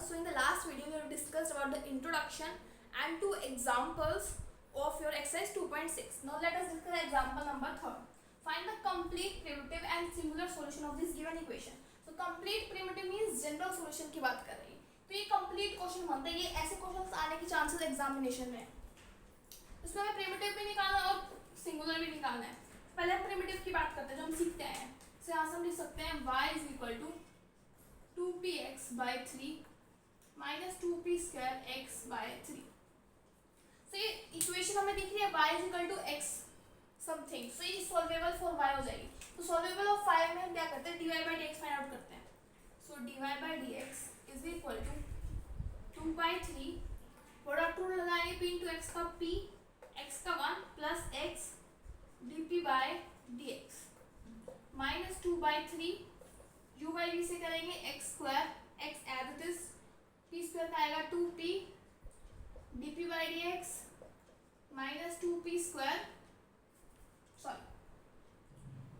So in the last video we have discussed about the introduction and two examples of your exercise 2.6. Now let us discuss example number 3. Find the complete primitive and singular solution of this given equation. So complete primitive means general solution की बात कर रही है. तो ये complete question बनता है. ये ऐसे क्वेश्चंस आने के चांसेस एग्जामिनेशन में. इसमें हमें प्रिमिटिव भी निकालना है और सिंगुलर भी निकालना है. पहले हम प्रिमिटिव की बात करते हैं जो हम सीखते हैं. तो यहाँ से हम लिख सकते हैं y is equal to 2px by 3 minus 2p square x by 3. So ये इक्वेशन हमें दिख रही है y is equal to x something. So ये सॉल्वेबल फॉर y हो जाएगी. तो सॉल्वेबल ऑफ 5 में हम क्या करते हैं, dy by dx find out करते हैं. So dy by dx is equal to 2 by 3 product rule लगाएंगे p इंटू एक्स का p x का 1 plus x dp by dx minus 2 by 3 u by v से करेंगे x square x as it is p square का आएगा 2p dp by dx minus 2p square sorry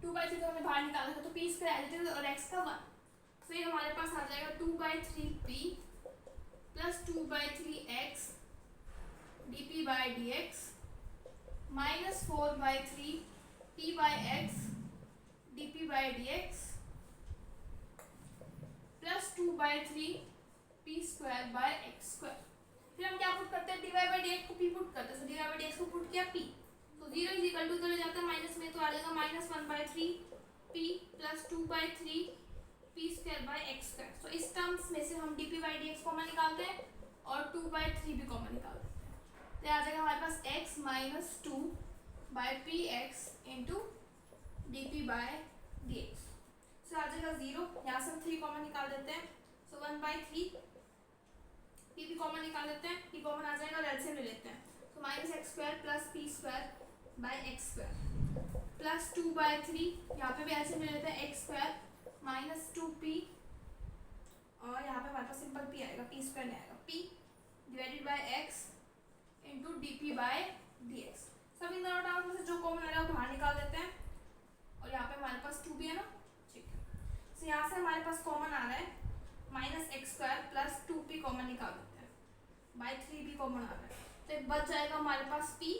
2 by 3 तो हमने बाहर निकाला था तो p square as it is और x का 1. तो ये हमारे पास आ जाएगा 2 by 3p plus 2 by 3x dp by dx minus 4 by 3 p by x dp by dx plus 2 by 3 p square by x square. फिर हम क्या पुट करते हैं, dy by dx को p पुट करते हैं. तो dy by dx को पुट किया p तो 0 इज इक्वल टू चले जाता है माइनस में तो आ जाएगा minus 1 by 3 p plus 2 by 3 p square by x square. तो इस टर्म्स में से हम dp by dx कॉमन निकालते हैं और 2 by 3 भी कॉमन निकालते हैं. तो आ जाएगा हमारे पास x minus 2 by px into dp by dx. सो आ जाएगा 0. यहाँ से हम 3 कॉमन निकाल देते हैं. सो 1 by 3 p भी कॉमन निकाल देते हैं. p कॉमन आ जाएगा और एलसीएम ले लेते हैं. तो minus x square plus P square by x square plus 2 by 3 यहाँ पे भी एलसीएम ले लेते हैं. एक्स स्क्वायर माइनस 2p और यहाँ पे हमारे पास सिंपल p आएगा, p स्क्वायर नहीं आएगा. p divided by x into dp by dx. सब इन दोनों टर्म्स में से जो कॉमन आ रहा है वो बाहर निकाल देते हैं और यहाँ पे हमारे पास 2 भी है ना. ठीक है. तो यहाँ से हमारे पास कॉमन आ रहा है minus x square plus 2p common निकाल देते हैं बाई 3 भी कॉमन आ रहा है. तो एक बच जाएगा हमारे पास p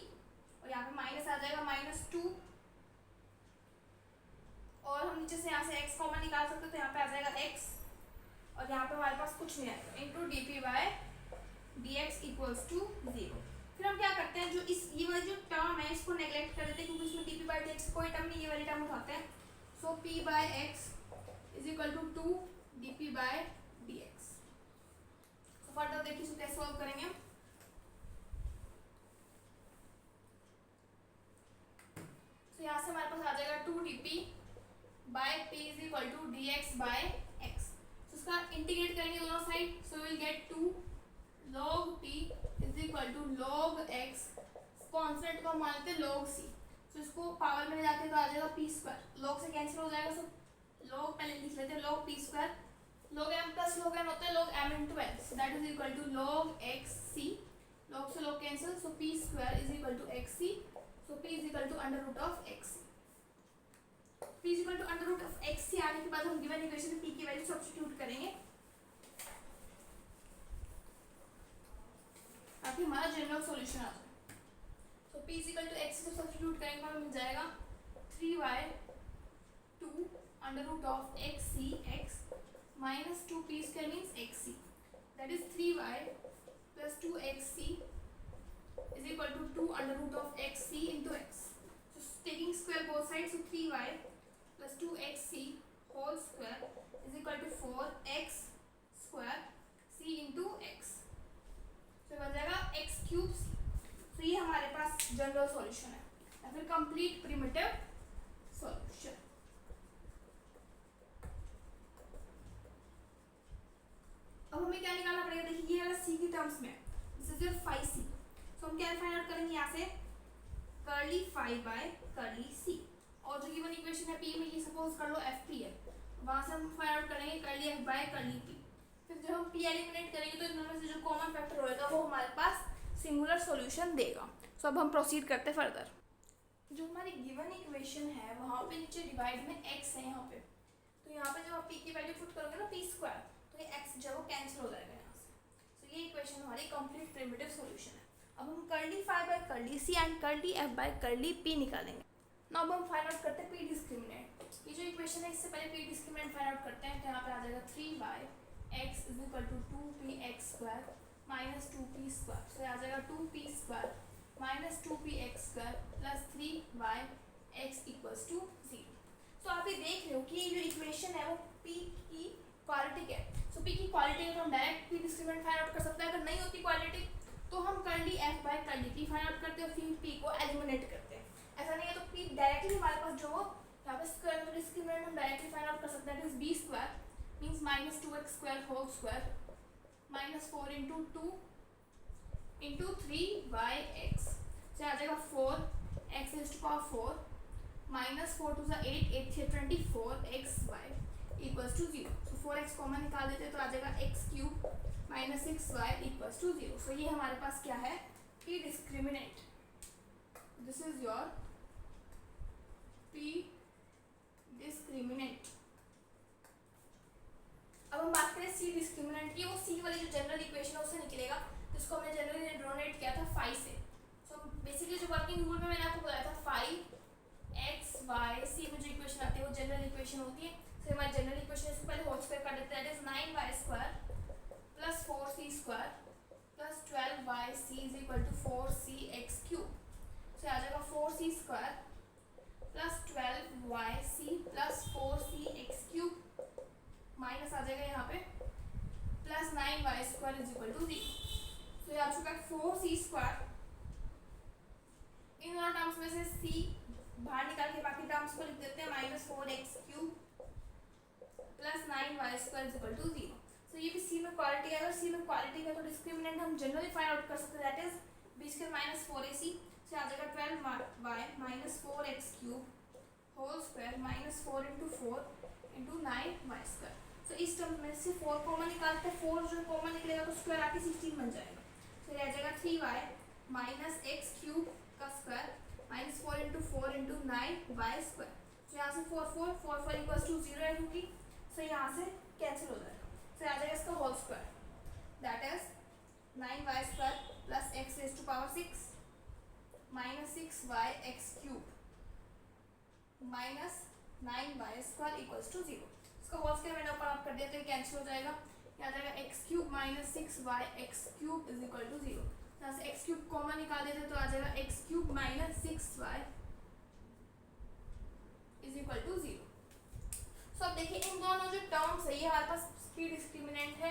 और यहाँ पे माइनस आ जाएगा माइनस 2 और हम नीचे से यहाँ से x कॉमन निकाल सकते हैं. तो यहाँ पे आ जाएगा x और यहाँ पे हमारे पास कुछ नहीं आएगा into dp by dx equals to 0. फिर हम क्या करते हैं, जो इस ये वाली जो टर्म है इसको नेगलेक्ट कर देते हैं क्योंकि इसमें dp बाय dx कोई टर्म नहीं, ये वाली टर्म उठाते हैं. So p by x is equal to 2 dp by dx. तो फर्दर देखिए इसको कैसे सॉल्व करेंगे हम. तो यहाँ से हमारे पास आ जाएगा 2 dp by p is equal to dx by x. तो इसका इंटीग्रेट करेंगे दोनों side. So will get 2 log p is equal to log x. Constant को हम मानते हैं log c. तो इसको पावर में ले जाते हैं तो आ जाएगा p स्क्वायर. log से कैंसिल हो जाएगा. सो log पहले लिख लेते हैं log p square. log m plus log n होता है log m into n. So that is equal to log x c. log से log cancel. So p square is equal to x c. So p is equal to under root of x. p is equal to under root of x से आने के बाद हम given equation में p की value substitute करेंगे ताकि हमारा जनरल सॉल्यूशन आ जाए. So p is equal to x से सब्स्टिट्यूट करेंगे हमें मिल जाएगा 3y 2 under root of x c x minus 2p square means x c. That is 3y plus 2xc is equal to 2 under root of xc into x. So taking square both sides, so 3y plus 2xc whole square is equal to 4x square c into x. So बन जाएगा x cube c. तो ये हमारे पास general solution है या फिर complete primitive solution. अब हमें क्या निकालना पड़ेगा, देखिए ये वाला c की टर्म्स में this is your phi c. तो हम क्या फाइंड आउट करेंगे यहाँ से कर्ली फाई बाय कर्ली सी. और जो गिवन इक्वेशन है p में ये सपोज कर लो एफ पी है, वहाँ से हम फाइंड आउट करेंगे curly F by curly p. फिर जब हम p एलिमिनेट करेंगे तो इन दोनों में से जो कॉमन फैक्टर होएगा वो हमारे पास सिंगुलर सॉल्यूशन देगा. सो अब हम प्रोसीड करते हैं फर्दर. जो हमारी गिवन इक्वेशन है वहाँ पे नीचे डिवाइड में x है यहाँ पे. तो यहाँ पे जब आप p की वैल्यू पुट करोगे ना p स्क्वायर तो ये x जो है वो कैंसिल हो जाएगा यहाँ से. ये इक्वेशन हमारी कंप्लीट प्रिमिटिव सॉल्यूशन है। अब हम curly phi by curly C and curly F by curly P निकालेंगे। नाउ अब हम फाइंड आउट करते हैं पी डिस्क्रिमिनेंट। ये जो इक्वेशन है इससे पहले पी डिस्क्रिमिनेंट फाइंड आउट करते हैं। तो यहाँ पे आ जाएगा 3y(x) is equal to 2px square minus 2p square. तो आ जाएगा 2p square minus 2px square plus 3y(x) equals to 0। तो आप ये देख रहे हो कि ये जो इक्वेशन है वो p की क्वालिटी है। सो p की क्वालिटी है तो हम direct p discriminant find out कर सकते हैं। अगर नहीं होती क्वालिटी तो हम curly f by curly p find out करते हैं, फिर p को एलिमिनेट करते हैं। ऐसा नहीं है तो p डायरेक्टली हमारे पास जो यहाँ पे स्क्वायर डिस्क्रिमिनेंट हम डायरेक्टली फाइंड आउट कर सकते हैं। b square means minus 2x square whole square minus 4 into 2 into 3y(x) से आ जाएगा 4x is to power 4 minus 4 to 8 8 से 24xy equals to 0। So 4x common निकाल देते तो आ जाएगा x cube minus 6y equals to 0। So ये हमारे पास क्या है p discriminant. This is your p discriminant. अब हम बात करें सी डिस्क्रिमिनेंट की। वो सी वाली जो जनरल इक्वेशन है उससे निकलेगा जिसको हमने जनरली डिनोमिनेट किया था फाई से। सो बेसिकली जो वर्किंग रूल में मैंने आपको बताया था फाई एक्स वाई सी में जो इक्वेशन आती है वो जनरल इक्वेशन होती है। तो हमारी जनरल इक्वेशन इसको पहले होल स्क्वायर कर देते हैं। That is 9y square plus 4c square plus 12yc is equal to 4cx cube. तो आ जाएगा 4c square plus 12yc plus 4cx cube minus आ जाएगा यहाँ पे plus 9y square is equal to 0। तो ये आ चुका है 4c स्क्वायर। इन दोनों टर्म्स में से c बाहर निकाल के बाकी टर्म्स को लिख देते हैं minus 4x cube plus 9y square is equal to 0। So ये भी c में क्वालिटी है। अगर c में क्वालिटी है तो डिस्क्रिमिनेंट हम जनरली फाइंड आउट कर सकते हैं। That is b square minus 4ac से आ जाएगा 12y minus 4x cube whole square minus 4 into 4 into 9y square. तो इस टर्म में से 4 कॉमन निकालते हैं। 4 जो कॉमन निकलेगा तो स्क्वायर आके 16 बन जाएगा। तो ये आ जाएगा 3y माइनस x क्यूब का square minus 4 into 4 into 9y square. तो यहाँ से 4 इक्वल्स टू 0 है क्योंकि सो यहाँ से कैंसिल हो जाएगा। तो आ जाएगा इसका whole square that is 9y square plus x raise to power 6 minus 6yx cube minus 9y square equals to 0। इसका होल स्क्वायर मैंने ऊपर आप कर दिया तो ये कैंसिल हो जाएगा। यहाँ जाएगा x cube minus 6yx cube is equal to 0। यहाँ से x क्यूब कॉमन निकाल देते तो आ जाएगा x cube minus 6y is equal to 0। So अब देखिए इन दोनों जो टर्म्स है ये हमारे पास p डिस्क्रिमिनेंट है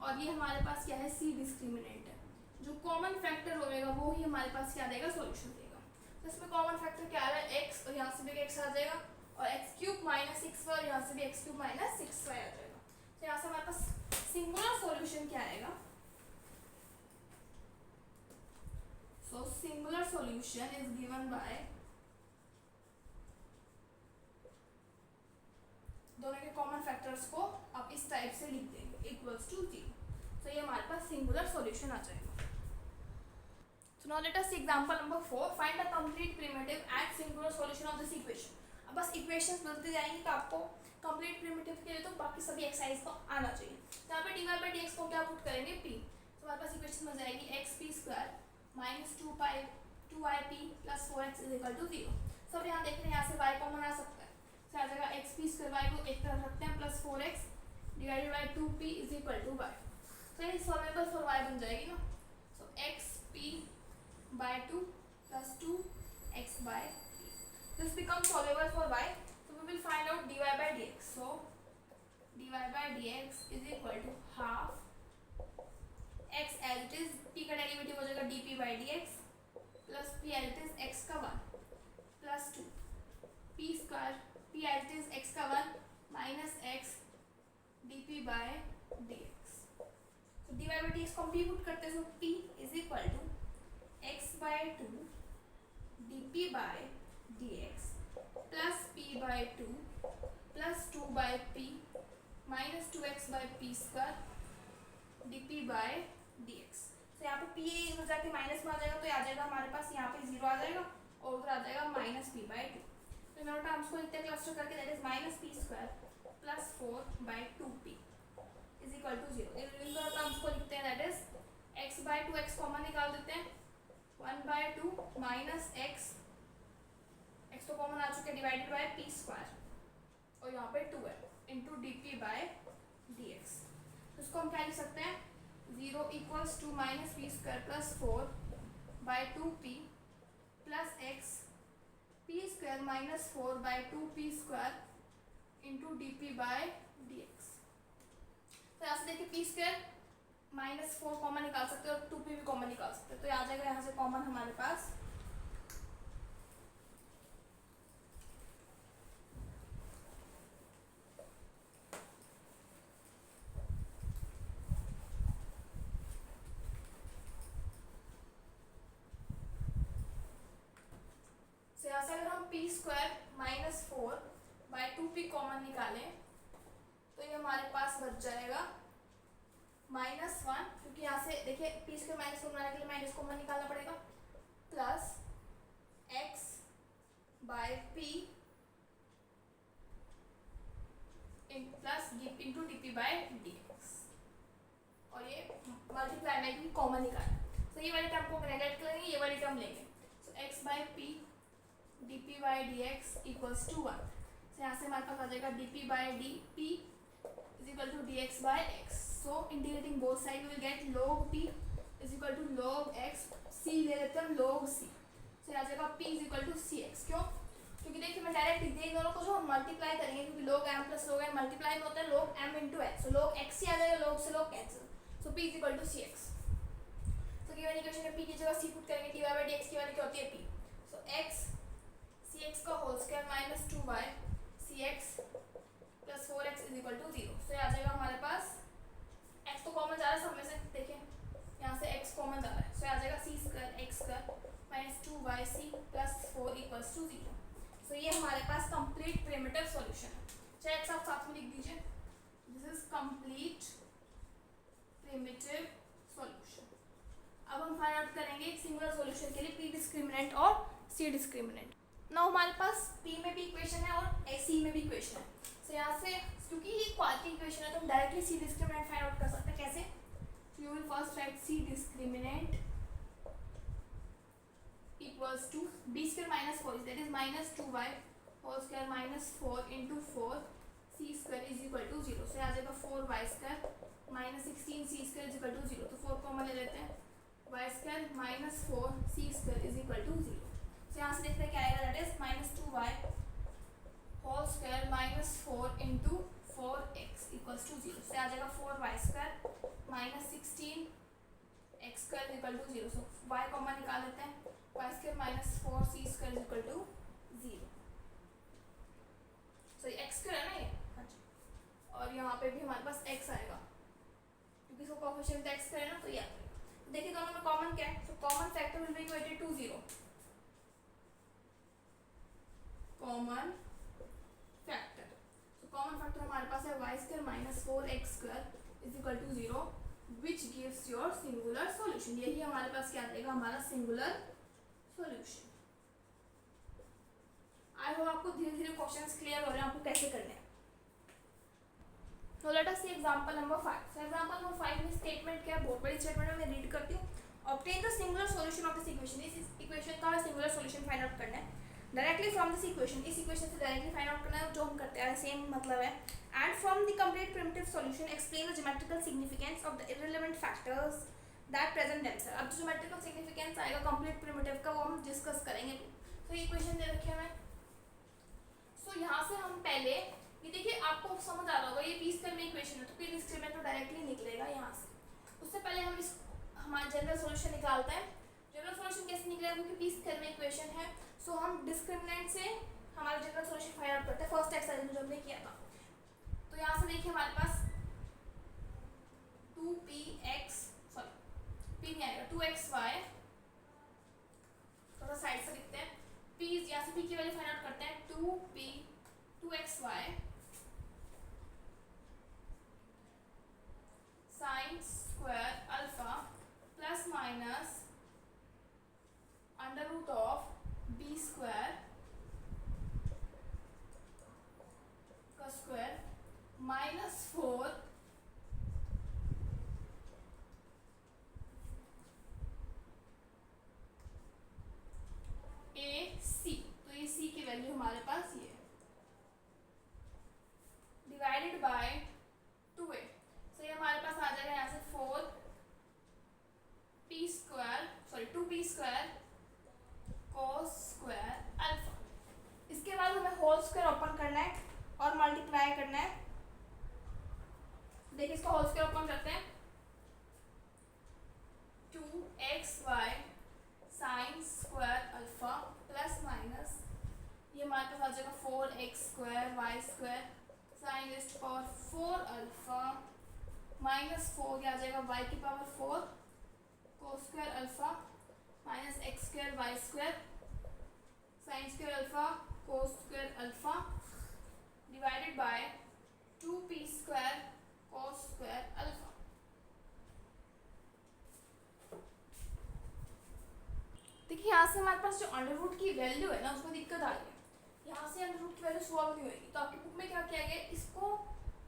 और ये हमारे पास क्या है c डिस्क्रिमिनेंट है। जो कॉमन फैक्टर होगा वो ही हमारे पास क्या देगा सॉल्यूशन देगा। तो इसमें कॉमन फैक्टर क्या आ रहा है x और यहाँ से भी x आ जाएगा और x क्यूब माइनस 6y और यहाँ से भी x क्यूब माइनस 6y आ जाएगा। तो यहाँ से हमारे पास सिंगुलर सॉल्यूशन क्या आएगा। So singular solution is given by दोनों के कॉमन फैक्टर्स को आप इस टाइप से लिख देंगे इक्वल्स टू 0। तो ये हमारे पास सिंगुलर सॉल्यूशन आ जाएगा। So now let us see example number 4. Find the complete primitive and singular solution of this equation. अब बस इक्वेशंस बदलते जाएंगे तो आपको कंप्लीट प्रिमिटिव के लिए तो बाकी सभी एक्सरसाइज को आना चाहिए। तो यहाँ पे dy by dx को क्या पुट करेंगे p। तो हमारे पास इक्वेशन में जाएगी xp square minus 2yp plus 4x is equal to 0। सब यहाँ देख रहे हैं यहाँ से y कॉमन आ सकता है। तो आ जाएगा xp स्क्वायर y को एक तरफ रखते हैं plus 4x divided by 2p is equal to y। तो ये सॉल्वेबल फॉर y बन जाएगी ना। So xp by 2 plus 2x by p। This becomes solvable for y. So we will find out dy by dx. So dy by dx is equal to half x as it is, p का derivative हो जाएगा dp by dx plus p as it is x का 1 plus 2 p square p as it is x का 1 minus x dp by dx। तो dy by dx को हम p put करते हैं। So p is equal to x by 2 dp by dx plus p by 2 plus 2 by p minus 2x by p square dp by dx। तो यहाँ पे p इधर जाके माइनस में आ जाएगा तो ये आ जाएगा हमारे पास यहाँ पे 0 आ जाएगा और उधर आ जाएगा माइनस p by 2। तो दोनों टर्म्स को लिखते हैं क्लस्टर करके that is minus p square plus 4 by 2p is equal to 0। इन दोनों टर्म्स को लिखते हैं that is by two minus x तो कॉमन आ चुके डिवाइडेड बाय पी स्क्वायर और यहाँ पे 2 है into d p by d x. तो इसको हम क्या लिख सकते हैं 0 equals to minus p square plus 4 by 2p plus x p square minus 4 by 2p square into d p by d x. तो यहाँ से देखिए पी स्क्वायर माइनस 4 कॉमन निकाल सकते हैं और 2p भी कॉमन निकाल सकते हैं। तो आ जाएगा यहाँ से कॉमन हमारे पास अगर हम p square minus 4 by 2p common निकालें तो ये हमारे पास बच जाएगा -1 क्योंकि यहाँ से देखिए पी स्क्वायर माइनस 4 बनाने के लिए माइनस कॉमन निकालना पड़ेगा plus x by p plus into d p by d x और ये मल्टीप्लाई में भी कॉमन निकालना। तो ये वाली टर्म को नेगलेक्ट करेंगे, ये वाली टर्म लेंगे। So x by p d p by d x equals to 1। तो यहाँ से हमारे पास आ जाएगा d p by d p is equal to d x by x. So integrating both side will get log p is equal to log x, c ले लेते हैं log c। तो आ जाएगा p is equal to c x. क्यों? क्योंकि देखिए मैं डायरेक्ट लिख दिया दोनों को जो हम मल्टीप्लाई करेंगे क्योंकि log m plus log n multiply में होता है log m इंटू x। सो log x ही आ जाएगा log से log cancel. So p is equal to c x. तो गिवन इक्वेशन में p की जगह c पुट करेंगे dy बाई dx की वैल्यू क्या होती है p। सो x cx का whole square minus 2y cx plus 4x is equal to 0। तो आ जाएगा हमारे पास x तो कॉमन जा रहा है सब में से, देखें यहाँ से x कॉमन जा रहा है। तो आ जाएगा c square x square minus 2yc plus 4 equals to 0। तो ये हमारे पास कंप्लीट प्रिमिटिव सॉल्यूशन है। चाहे x आप साथ में लिख दीजिए, this is complete primitive solution. अब हम फाइंड आउट करेंगे सिंगुलर सॉल्यूशन के लिए p डिस्क्रिमिनेंट और c डिस्क्रिमिनेंट। ना हमारे पास p में भी इक्वेशन है और c में भी इक्वेशन है। तो यहाँ से क्योंकि ये क्वालिटी इक्वेशन है तो हम directly c discriminant find out कर सकते हैं। कैसे? You will first write c discriminant equals to b square minus 4 that is minus 2y whole square minus 4 into 4 c square is equal to 0। से आ जाएगा 4y square minus 16 c square is equal to 0। तो 4 common ले लेते हैं, y square minus 4 c square is equal to 0। तो यहाँ से देखते हैं क्या आएगा, that is minus 2y whole square minus 4 into 4x equals to 0। से आ जाएगा 4y square minus 16 x square equal to 0। So y common निकाल लेते हैं, y square minus 4c square equal to 0। So ये x स्क्वायर है ना ये, हाँ जी, और यहाँ पे भी हमारे पास x आएगा क्योंकि इसको कोएफिशिएंट x स्क्वायर है ना, तो ये आ जाएगा। देखिए दोनों में कॉमन क्या है, so common factor will be equated to 0। Common factor, तो कॉमन फैक्टर हमारे पास है y square minus 4x square is equal to 0 which gives your singular solution. यही हमारे पास क्या देगा, हमारा सिंगुलर सॉल्यूशन। आई होप आपको धीरे धीरे क्वेश्चंस क्लियर हो रहे हैं आपको कैसे करने हैं। तो let us see example number 5। So example number 5 में स्टेटमेंट क्या है, बहुत बड़ी स्टेटमेंट है, मैं रीड करती हूँ। Obtain the singular solution of this equation. इस इक्वेशन का सिंगुलर सॉल्यूशन फाइंड आउट करना है डायरेक्टली फ्रॉम दिस इक्वेशन। इस इक्वेशन से डायरेक्टली फाइंड आउट करना है जो हम करते हैं, सेम मतलब है। And from the complete primitive solution explain the geometrical significance of the irrelevant factors that present themself. अब जो ज्योमेट्रिकल सिग्निफिकेंस आएगा कंप्लीट प्रिमिटिव का वो हम डिस्कस करेंगे। तो ये इक्वेशन दे रखे हैं। सो यहाँ से हम पहले ये देखिए आपको समझ आ रहा होगा, ये p स्क्वायर में इक्वेशन है तो p डिस्क्रिमिनेंट तो डायरेक्टली निकलेगा यहाँ से। उससे पहले हम इस हमारा जनरल सॉल्यूशन निकालते हैं। जनरल सॉल्यूशन कैसे निकलेगा, क्योंकि p स्क्वायर में इक्वेशन है। सो हम डिस्क्रिमिनेंट से हमारा जनरल सॉल्यूशन फाइंड आउट करते हैं फर्स्ट एक्सरसाइज में जो हमने किया था। तो यहाँ से देखिए हमारे पास 2px सॉरी p नहीं आएगा 2xy, थोड़ा साइड से लिखते हैं। p यहाँ से p की वैल्यू फाइंड आउट करते हैं 2xy sine square alpha plus minus under root of b square का square minus 4 + divided by 2a। So ये हमारे पास आ जाएगा यहाँ से 2p square cos square alpha. इसके बाद हमें होल स्क्वायर ओपन करना है और मल्टीप्लाई करना है। देखिए इसको होल स्क्वायर ओपन करते हैं, 2xy sine square alpha plus minus ये हमारे पास आ जाएगा 4x square y square sine raised power 4 alpha minus 4 आ जाएगा y की power 4 cos square alpha minus x square y square sine square alpha cos square alpha divided by 2p square cos square alpha. देखिए यहाँ से हमारे पास जो under root की value है ना उसमें दिक्कत आ रही है। यहाँ से अंडर रूट की वैल्यू सॉल्व नहीं होगी, तो आपकी बुक में क्या किया गया, इसको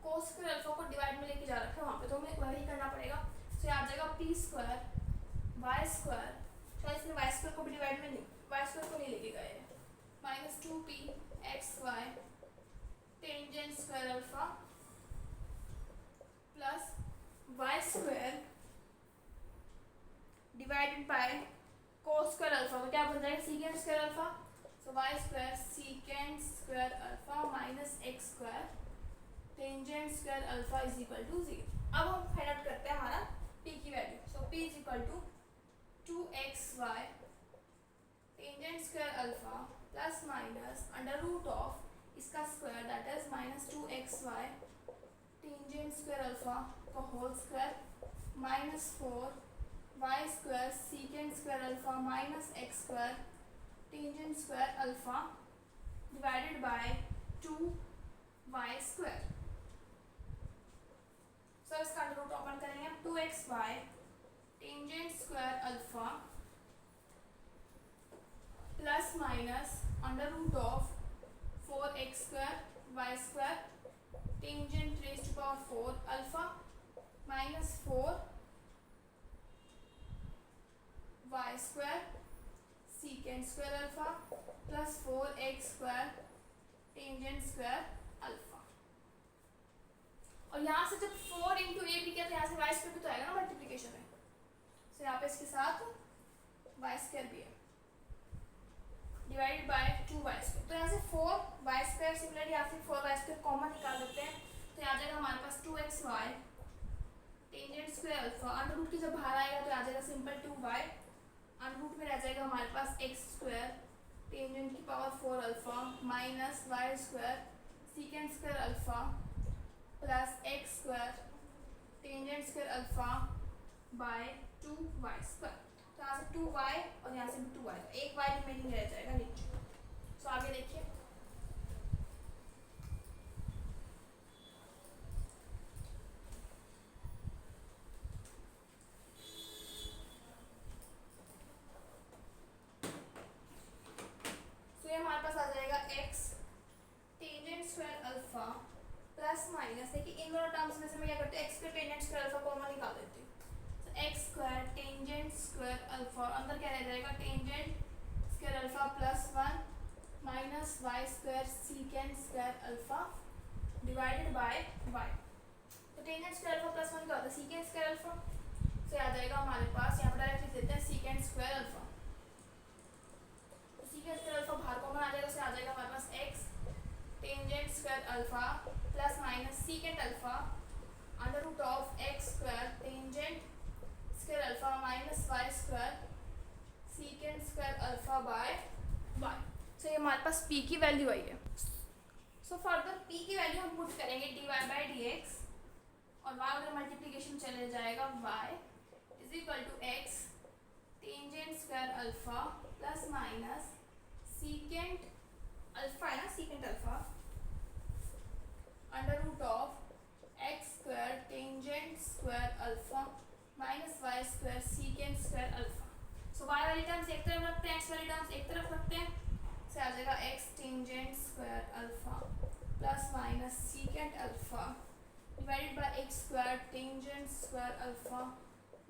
कोस स्क्वायर अल्फा को डिवाइड में लेके जा रखा है वहाँ पे, तो हमें वही करना पड़ेगा। तो आ जाएगा p स्क्वायर वाई स्क्वायर, शायद इसमें वाई स्क्वायर को भी डिवाइड में नहीं, वाई स्क्वायर को नहीं लेके गए, minus 2p x y tangent square alpha plus y square divided by cos square alpha, तो क्या बन जाएगा secant square alpha, so y square secant square alpha minus x square tangent square alpha is equal to 0। अब हम find out करते हैं हमारा p की value, so p is equal to 2xy tangent square alpha plus minus under root of इसका square that is minus 2xy tangent square alpha का whole square minus 4y square secant square alpha minus x square tangent square alpha divided by 2y square. So इसका under root open करेंगे, 2xy tangent square alpha plus minus under root of 4x square y square tangent raise to power 4 alpha minus 4 y square secant square alpha plus 4x square tangent square alpha. और यहाँ से जब 4 into ए भी किया तो यहाँ से y square भी तो आएगा ना मल्टीप्लीकेशन में, तो यहाँ पे इसके साथ y स्क्वायर भी है डिवाइडेड बाय 2y स्क्वायर, तो यहाँ से 4y स्क्वायर सिमिलरली यहाँ से 4y स्क्वायर कॉमन निकाल देते हैं, तो यहाँ जाएगा हमारे पास 2xy tangent square alpha under root की जब बाहर आएगा तो आ जाएगा सिंपल 2y अंडर रूट में रह जाएगा हमारे पास x स्क्वायर टेंजेंट की power 4 alpha minus y square secant square alpha plus x square tangent square alpha bye 2y square, तो यहाँ से 2y और यहाँ से भी 2y, एक y रिमेनिंग रह जाएगा नीचे। सो आगे देखिए, हमारे पास आ जाएगा x tangent square alpha plus minus, देखिए इन दोनों टर्म्स में से मैं क्या करती हूँ x square tangent square alpha common निकाल देती हूँ, तो x square tangent square alpha अंदर क्या रह जाएगा tangent square alpha plus 1 minus y square secant square alpha divided bye y, तो टेंजेंट स्क्वायर अल्फा प्लस 1 क्या होता है सीकेंड स्क्वायर अल्फा, तो आ जाएगा हमारे पास यहाँ पर डायरेक्ट लिख देते हैं secant square alpha, secant square alpha बाहर कॉमन आ जाएगा, उससे आ जाएगा हमारे पास x tangent square alpha plus minus secant alpha under root of x square tangent square alpha minus y square secant square alpha by y। So ये हमारे पास p की वैल्यू आई है। सो फर्दर p की वैल्यू हम पुट करेंगे dy बाई dx और y अगर मल्टीप्लीकेशन चले जाएगा y is equal to x tangent square alpha plus minus secant alpha है ना secant alpha under root of x square tangent square alpha minus y square secant square alpha. So y वाली terms एक तरफ रखते हैं, x वाली terms एक तरफ रखते हैं, से आ जाएगा x tangent square alpha plus minus secant alpha divided by x square tangent square alpha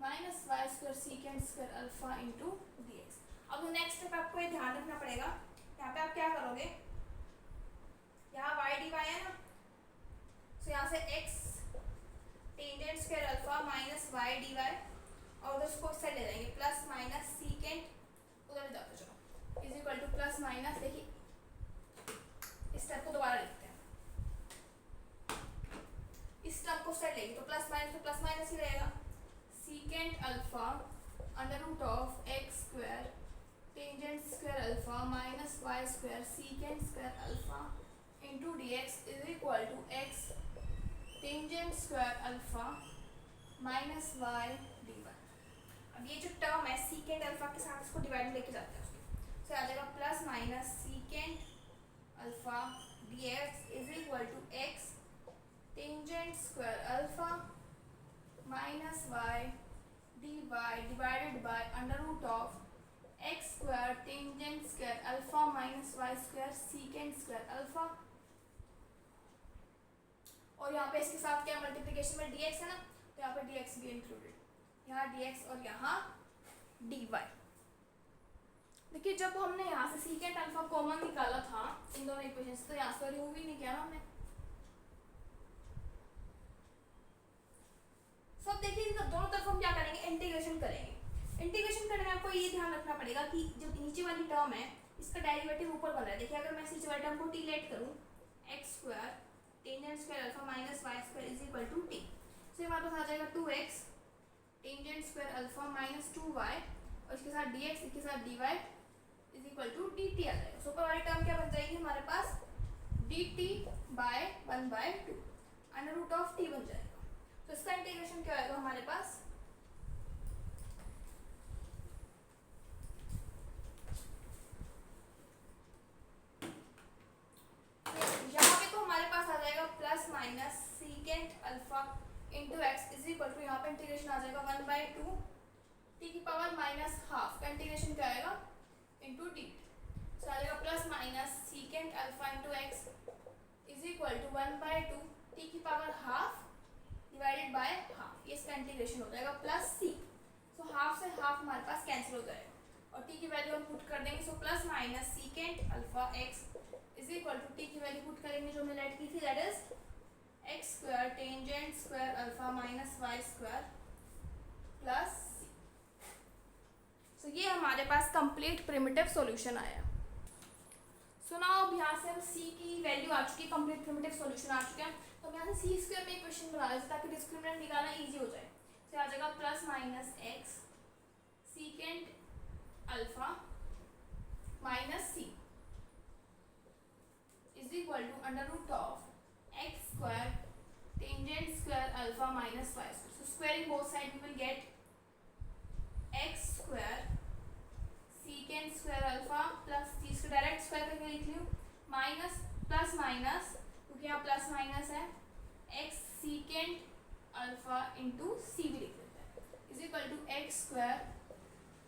minus y square secant square alpha into dx। अब नेक्स्ट स्टेप आपको ये ध्यान रखना पड़ेगा, यहाँ पे आप क्या करोगे, यहाँ y dy है ना, तो यहाँ से माइनस सीकेंट उधर जाते चलो is equal two plus minus, देखिए इस स्टेप को दोबारा लिखते हैं, इस स्टेप को साइड लेंगे तो प्लस माइनस ही रहेगा, secant alpha under root of x square tangent square alpha minus y square secant square alpha into d x is equal to x tangent square alpha minus y d y. अब ये जो term है secant alpha के साथ इसको divide लेके जाते हैं उसके, तो आ जाएगा plus minus secant alpha d x is equal to x tangent square alpha minus y d y divided by under root of x square tangent square alpha minus y square secant square alpha, और यहाँ पे इसके साथ क्या multiplication में dx है ना, तो यहाँ पे dx भी इंक्लूडेड, यहाँ dx और यहाँ dy। देखिए जब हमने यहाँ से सीकेंट अल्फा कॉमन निकाला था इन दोनों इक्वेशन से, तो यहाँ से रिमूव ही नहीं किया ना हमने। सब देखिए इन दोनों तरफ हम क्या करेंगे, इंटीग्रेशन करेंगे। इंटीग्रेशन करने में आपको ये ध्यान रखना पड़ेगा कि जो नीचे वाली टर्म है इसका डेरिवेटिव ऊपर बन रहा है। देखिए अगर मैं नीचे वाली टर्म को टी लेट करूँ, x square tangent square alpha minus y square is equal to t, तो हमारे पास आ जाएगा 2x tangent square alpha minus 2y और इसके साथ dx इसके साथ dy is equal to dt आ जाएगा। सुपर वाली टर्म क्या बन जाएगी हमारे पास, dt बाय 1/2 अंडर रूट ऑफ t बन जाएगा। तो इसका इंटीग्रेशन क्या आएगा हमारे पास, plus minus secant alpha into x is equal to, यहाँ पे इंटीग्रेशन आ जाएगा 1/2 टी की पावर माइनस हाफ का इंटीग्रेशन क्या आएगा इंटू डी, तो आ जाएगा plus minus secant alpha into x is equal to 1/2 t की power half divided by half, ये इसका इंटीग्रेशन हो जाएगा प्लस सी, सो हाफ से हाफ हमारे पास कैंसिल हो जाएगा और टी की वैल्यू हम पुट कर देंगे, so plus minus secant alpha x is equal to t की वैल्यू पुट करेंगे जो हमने लेट की थी, that is x square tangent square alpha minus y square plus c. So ये हमारे पास कंप्लीट प्रिमिटिव सॉल्यूशन आया। सो नाउ अब यहाँ से हम सी की वैल्यू आ चुकी है, कंप्लीट प्रिमिटिव सॉल्यूशन आ चुका है, तो हम यहाँ से सी स्क्वायर में इक्वेशन बना लेते ताकि डिस्क्रिमिनेंट निकालना इजी हो जाए। तो आ जाएगा plus minus x secant alpha minus c is equal to under root of x square tangent square alpha minus y square. So squaring both sides we will get x square secant square alpha plus c square, direct square करके लिख लियो, minus plus minus क्योंकि यहाँ plus minus है x secant alpha into c भी लिख लेते हैं is equal to x square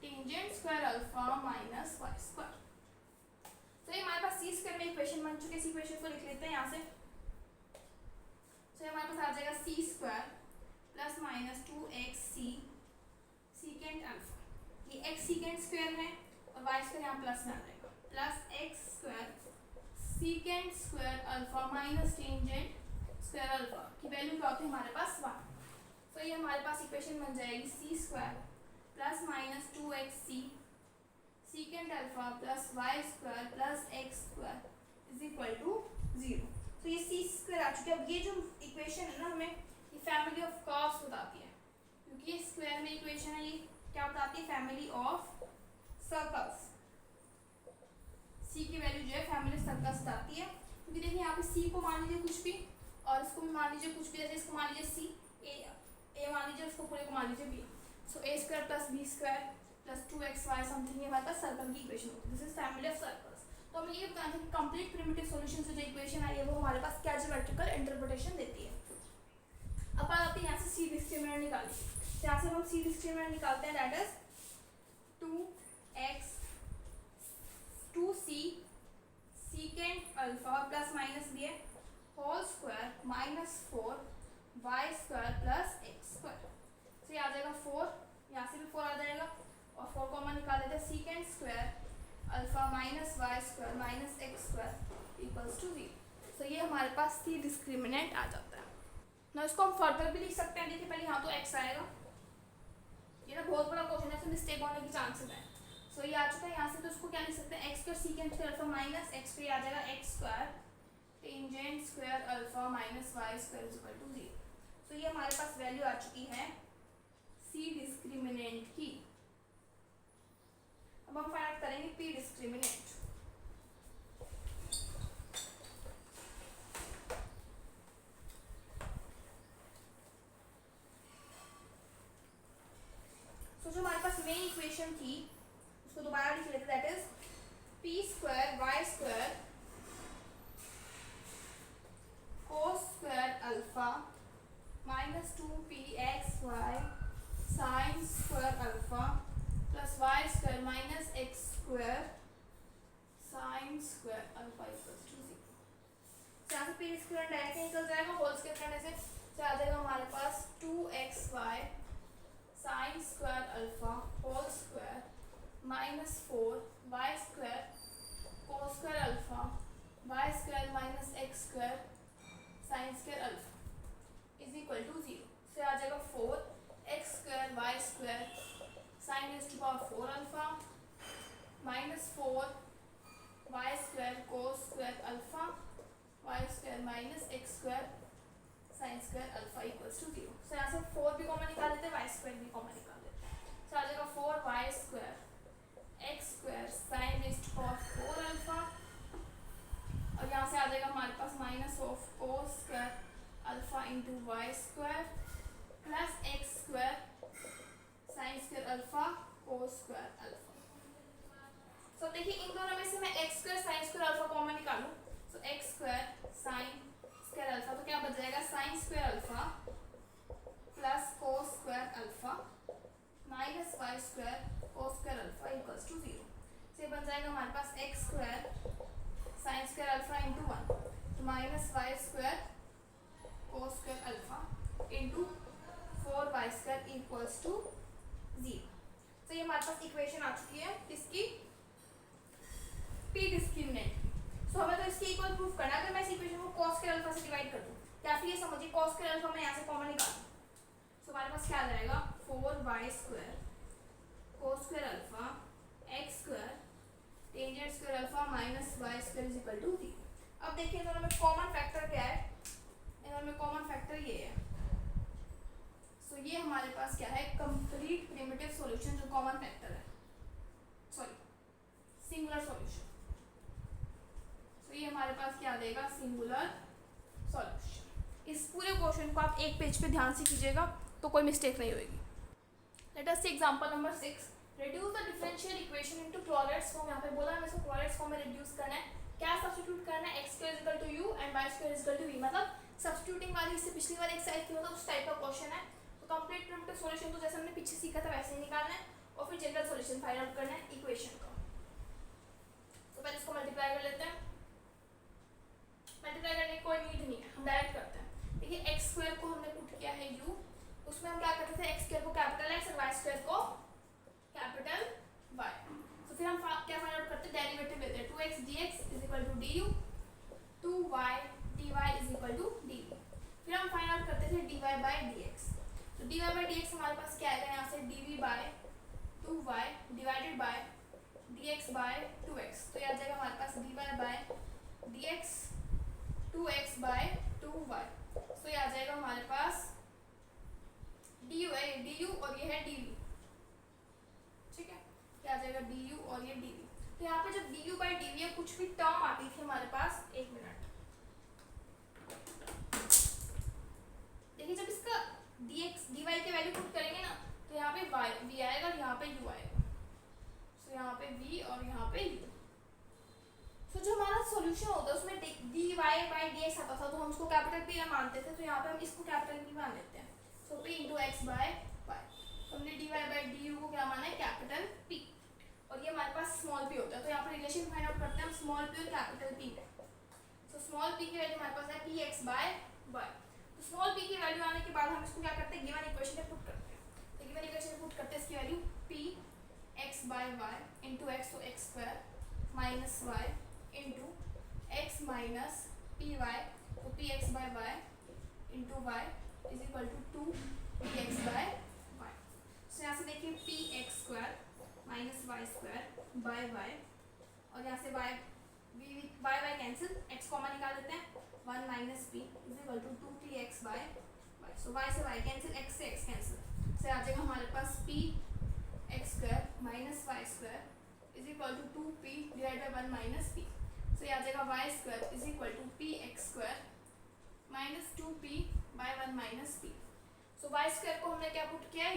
tangent square alpha minus y square। तो ये हमारे पास c स्क्वायर में इक्वेशन बन चुके, इस इक्वेशन को लिख लेते हैं यहाँ से, तो हमारे पास आ जाएगा c square plus minus 2xc secant alpha, ये x सीकेंट स्क्वायर है और y स्क्वायर यहाँ प्लस में आ जाएगा, plus x square secant square alpha minus tangent square alpha की वैल्यू क्या होती है हमारे पास 1, तो ये हमारे पास इक्वेशन बन जाएगी c square plus minus 2xc secant alpha plus y square plus x square is equal to 0। तो ये सी स्क्वायर आ चुका है। अब ये जो इक्वेशन है ना हमें ये फैमिली ऑफ कर्व्स बताती है, क्योंकि ये स्क्वायर में इक्वेशन है, ये क्या बताती है फैमिली ऑफ सर्कल्स, सी की वैल्यू जो है फैमिली ऑफ सर्कल्स बताती है, क्योंकि देखिए यहाँ पे सी को मान लीजिए कुछ भी और इसको भी मान लीजिए कुछ भी, जैसे इसको मान लीजिए सी ए मान लीजिए, उसको पूरे को मान लीजिए b, so a square plus b square plus 2xy something ये हमारे पास सर्कल की इक्वेशन होती है, this is family of circles. तो हमें ये बताना है कि कंप्लीट प्रिमिटिव सॉल्यूशन से जो इक्वेशन आई है वो हमारे पास क्या ज्योमेट्रिकल इंटरप्रिटेशन देती है। अब बात आती है यहाँ से सी डिस्क्रिमिनेंट निकालने, तो यहाँ से हम सी डिस्क्रिमिनेंट निकालते हैं, that is 2x 2c secant alpha plus minus दिए whole square minus 4y square plus x square, तो ये आ जाएगा 4, यहाँ से भी 4 आ जाएगा और 4 कॉमन निकाल देते हैं, secant square alpha minus y square minus x square equals to 0। तो ये हमारे पास सी डिस्क्रिमिनेंट आ जाता है ना। इसको हम फर्दर भी लिख सकते हैं, देखिए पहले यहाँ तो x आएगा ये ना बहुत बड़ा क्वेश्चन है, इसमें मिस्टेक होने की चांसेस है। सो ये आ चुका है यहाँ से, तो इसको क्या लिख सकते हैं, x square secant square alpha minus x पे आ जाएगा x square tangent square alpha minus y square is equal to 0। So ये हमारे पास वैल्यू आ चुकी है सी डिस्क्रिमिनेंट की। अब हम फाइंड आउट करेंगे पी डिस्क्रिमिनेंट। सो जो हमारे पास मेन इक्वेशन थी उसको दोबारा लिख लेते, that is p square y square cos square alpha minus 2pxy sine square alpha plus y square minus x square sine square alpha equals to 0। यहाँ से पी स्क्वायर डायरेक्ट निकल जाएगा, होल स्क्वायर करने से आ जाएगा हमारे पास 2xy sine square alpha whole square minus 4y square cos square alpha y square minus x square sine square alpha is equal to 0। से आ जाएगा 4x square y square sine raise to power 4 alpha minus 4y square cos square alpha y square minus x square sine square alpha equals to 0। So यहाँ से 4 भी common निकाल लेते हैं, y square भी कॉमन निकाल लेते हैं। सो आ जाएगा 4y square x square sine raise to power 4 alpha और यहाँ से आ जाएगा हमारे पास minus of cos square alpha into y square plus x square sine square alpha cos square alpha. So देखिए इन दोनों में से मैं x square sine square alpha common निकालूं, so x square sine square alpha तो क्या बच जाएगा sine square alpha plus cos square alpha minus y square cos square alpha equals to 0। से बन जाएगा हमारे पास x square sine square alpha into 1 तो minus y square cos square alpha into 4y square equals to 0। तो ये हमारे पास equation आ चुकी है इसकी पी डिस्क्रिमिनेंट। सो हमें तो इसकी इक्वल प्रूफ करना है। अगर मैं इस इक्वेशन को cos स्क्वायर अल्फा से डिवाइड कर दूं या फिर ये समझिए cos स्क्वायर अल्फा मैं यहाँ से कॉमन निकाल दूं, सो हमारे पास क्या आ जाएगा 4y square cos square alpha x square tangent square alpha minus y square is equal to 0। अब देखिए दोनों में कॉमन फैक्टर क्या है, इनमें में कॉमन फैक्टर ये है। सो ये हमारे पास क्या है कंप्लीट प्रिमिटिव सॉल्यूशन जो कॉमन फैक्टर है, सॉरी सिंगुलर सॉल्यूशन। सो ये हमारे पास क्या देगा सिंगुलर सॉल्यूशन। इस पूरे क्वेश्चन को आप एक पेज पे ध्यान से कीजिएगा तो कोई मिस्टेक नहीं होगी। Let us see example number 6, reduce the differential equation into Clorets form। यहाँ पे बोला हमें इसको Clorets form में reduce करना है। क्या सब्स्टिट्यूट करना है, x square is equal to u and y square is equal to v। मतलब सब्स्टिट्यूटिंग वाली इससे पिछली बार एक्सरसाइज की मतलब उस टाइप का क्वेश्चन है। तो कंप्लीट प्रिमिटिव सॉल्यूशन तो जैसे हमने पीछे सीखा था वैसे ही निकालना है और फिर जनरल सॉल्यूशन फाइंड आउट करना है इक्वेशन का। तो पहले इसको मल्टीप्लाई कर लेते हैं। मल्टीप्लाई करने की कोई नीड नहीं है, हम डायरेक्ट करते हैं। देखिए x स्क्वायर को हमने पुट किया है u, उसमें हम क्या करते थे x स्क्वायर को कैपिटल x और y स्क्वायर को कैपिटल y। तो फिर हम क्या फाइंड आउट करते हैं, डेरिवेटिव लेते हैं 2x dx is equal to du 2y dy is equal to dv। फिर हम फाइंड आउट करते थे dy बाय dx। तो dy बाय dx हमारे पास क्या आएगा यहाँ से dv by 2y divided by dx by 2x। तो ये आ जाएगा हमारे पास dy by dx 2x by 2y। तो ये आ जाएगा हमारे पास du है, du और ये है dv, ठीक है, क्या आ जाएगा du और ये dv। तो यहाँ पे जब du बाई dv है कुछ भी टर्म आती थी हमारे पास, एक मिनट देखिए, जब इसका dx dy के वैल्यू पुट करेंगे ना तो यहाँ पे v आएगा और यहाँ पे u आएगा। तो यहाँ पे v और यहाँ पे u। तो जो हमारा सॉल्यूशन होता है उसमें dy बाई dx आता था तो हम उसको कैपिटल P मानते थे, तो यहाँ पे हम इसको कैपिटल P मान लेते हैं। तो p into x by y। हमने dy बाई du को क्या माना है कैपिटल P और ये हमारे पास स्मॉल p होता है। तो यहाँ पर रिलेशन फाइंड आउट करते हैं हम स्मॉल p और कैपिटल P में। तो स्मॉल p की वैल्यू हमारे पास है px बाय y। तो स्मॉल p की वैल्यू आने के बाद हम इसको क्या करते हैं गिवन इक्वेशन में पुट करते हैं। तो गिवन इक्वेशन में पुट करते हैं इसकी value px by y into x तो x square minus y into x minus p y तो p x by y into y is equal to 2 px by y। तो यहाँ से देखिए p x square minus y square by y, और यहाँ से y y cancel, x common निकाल देते हैं, 1 minus p is equal to 2p x by y. So y से वाई कैंसिल, एक्स से एक्स कैंसिल, से आ जाएगा हमारे पास p x square minus y square is equal to 2p divide by 1 minus p। So ये आ जाएगा y square is equal to p x square minus 2p by 1 minus p। So y square को हमने क्या put किया है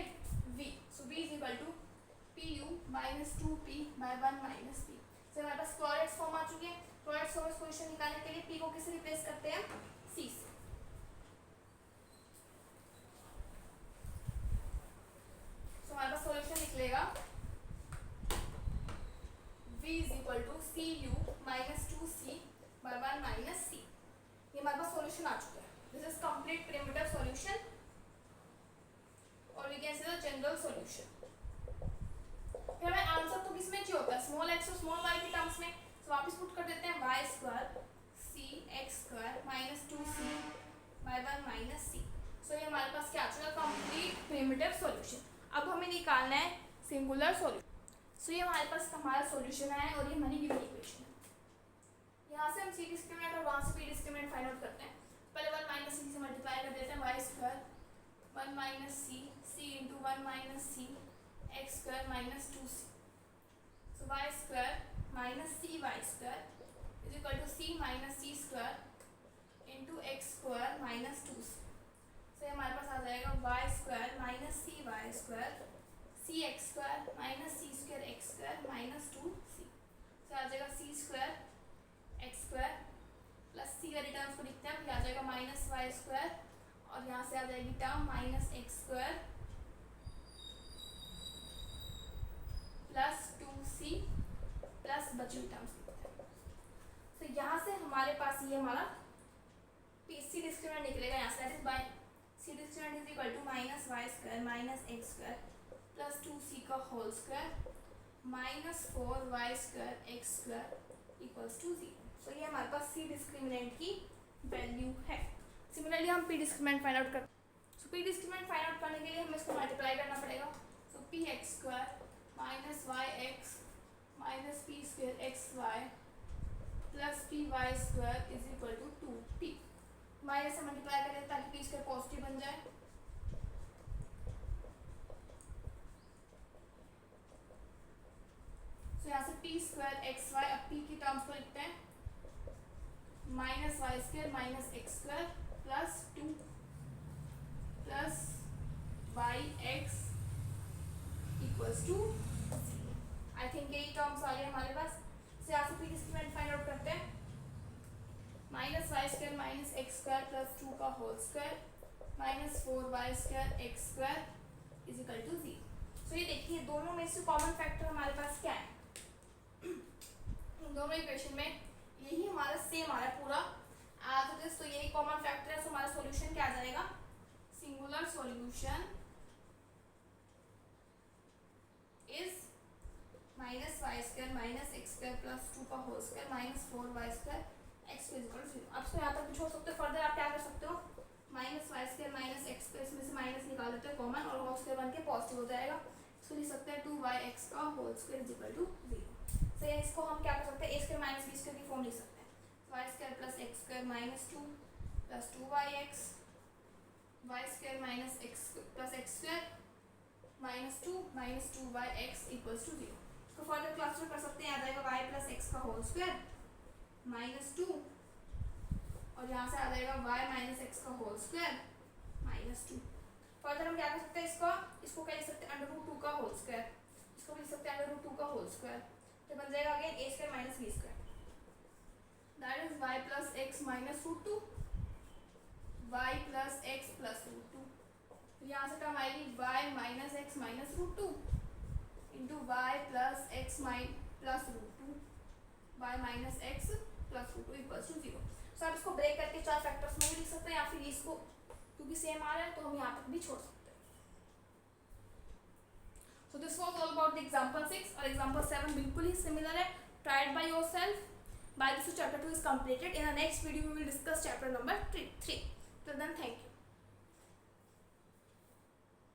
v, so v is equal to pu minus 2p by 1 minus p। So हमारे पास क्लोराइड फॉर्म आ चुकी है। Chloride solution question निकालने के लिए p को किससे रिप्लेस करते हैं, c से। सो हमारे पास सॉल्यूशन निकलेगा v is equal to cu minus 2c by 1 minus c। ये हमारे पास सॉल्यूशन आ चुका है। This is complete primitive solution और we can say the general solution. फिर हमें आंसर तो किसमें चाहिए होता है, स्मॉल x और स्मॉल y के टर्म्स में। तो वापस पुट कर देते हैं y square c x square minus 2c by 1 minus c। सो ये हमारे पास क्या आ चुका है, कंप्लीट प्रिमिटिव सॉल्यूशन। अब हमें निकालना है सिंगुलर सॉल्यूशन। सो ये हमारे पास हमारा सॉल्यूशन है और ये हमारी गिवन इक्वेशन है। यहाँ से हम c डिस्क्रिमिनेंट और वहाँ से p डिस्क्रिमिनेंट फाइंड आउट करते हैं। पहले 1 माइनस c से मल्टीप्लाई कर देते हैं, y square 1 minus c into 1 minus c x square minus 2c। So y square minus c y square is equal to c minus c square into x square minus 2c। So हमारे पास आ जाएगा y square minus c y square c x square minus c square x square minus 2c। So आ जाएगा c square x square plus c वाली terms को लिखते हैं, फिर आ जाएगा माइनस वाई स्क्वायर और यहाँ से आ जाएगी term minus x square plus 2c plus बची हुई टर्म्स लिखते हैं। तो यहाँ से हमारे पास ये हमारा सी डिस्क्रिमिनेंट निकलेगा। यहाँ से that is by c discriminant is equal to minus y square minus x square plus 2c का whole square minus 4y square x square equals to 0। So ये हमारे पास सी डिस्क्रिमिनेंट की वैल्यू है। Similarly हम पी डिस्क्रिमिनेंट फाइंड आउट करते हैं। So p discriminant find out करने के लिए हमें इसको मल्टीप्लाई करना पड़ेगा। So p x square minus y x minus p square x y plus p y square is equal to 2p। Minus से मल्टीप्लाई करें ताकि पी स्क्वायर पॉजिटिव बन जाए। तो यहाँ से पी स्क्वायर एक्स वाई, अब पी की टर्म्स को लिखते हैं minus y square minus x square plus 2 plus y x equals to, I think यही टर्म्स आ गए हमारे पास। से यहाँ से पी डिस्क्रिमिनेंट फाइंड आउट करते हैं, minus y square minus x square plus 2 का whole square minus 4y square x square is equal to 0। So ये देखिए दोनों में से कॉमन फैक्टर हमारे पास क्या है, दोनों इक्वेशन में यही हमारा सेम आ रहा है पूरा एज इट इज। तो यही कॉमन फैक्टर है। सो हमारा सॉल्यूशन क्या आ जाएगा, singular solution is minus y square minus x square plus 2 का whole square minus 4y square x is equal to 0। अब इसको यहाँ तक भी छोड़ सकते हो। फर्दर आप क्या कर सकते हो, minus y square minus x square, इसमें से माइनस निकाल देते हैं कॉमन और होल स्क्वायर बन के पॉजिटिव हो जाएगा। इसको लिख सकते हैं 2yx का whole square is equal to 0। So इसको हम क्या कर सकते हैं, a square minus b square की फॉर्म लिख सकते हैं। Y square plus x square minus 2 plus 2yx y square minus x plus x square minus 2 minus 2yx equals to 0। इसको फर्दर क्लास में कर सकते हैं, आ जाएगा y प्लस एक्स का होल स्क्वायर माइनस 2 और यहाँ से आ जाएगा y माइनस एक्स का होल स्क्वायर माइनस 2। फर्दर हम क्या कर सकते हैं, इसको क्या लिख सकते हैं, अंडर रूट 2 का होल स्क्वायर, इसको भी लिख सकते हैं अंडर रूट 2 का होल स्क्वायर। तो बन जाएगा again a square minus b square that is y plus x minus root 2 y plus x plus root 2। तो यहाँ से टर्म आएगी y minus x minus root 2 into y plus x plus root 2 y minus x plus root 2 equals to 0। So आप इसको break करके चार factors में भी लिख सकते हैं या फिर इसको क्योंकि सेम आ रहा है तो हम यहाँ तक भी छोड़ सकते हैं। So this was all about the example 6 और example 7 बिल्कुल ही similar है। Try it by yourself. By this chapter 2 is completed. In the next video we will discuss chapter number 3. Till then, thank you.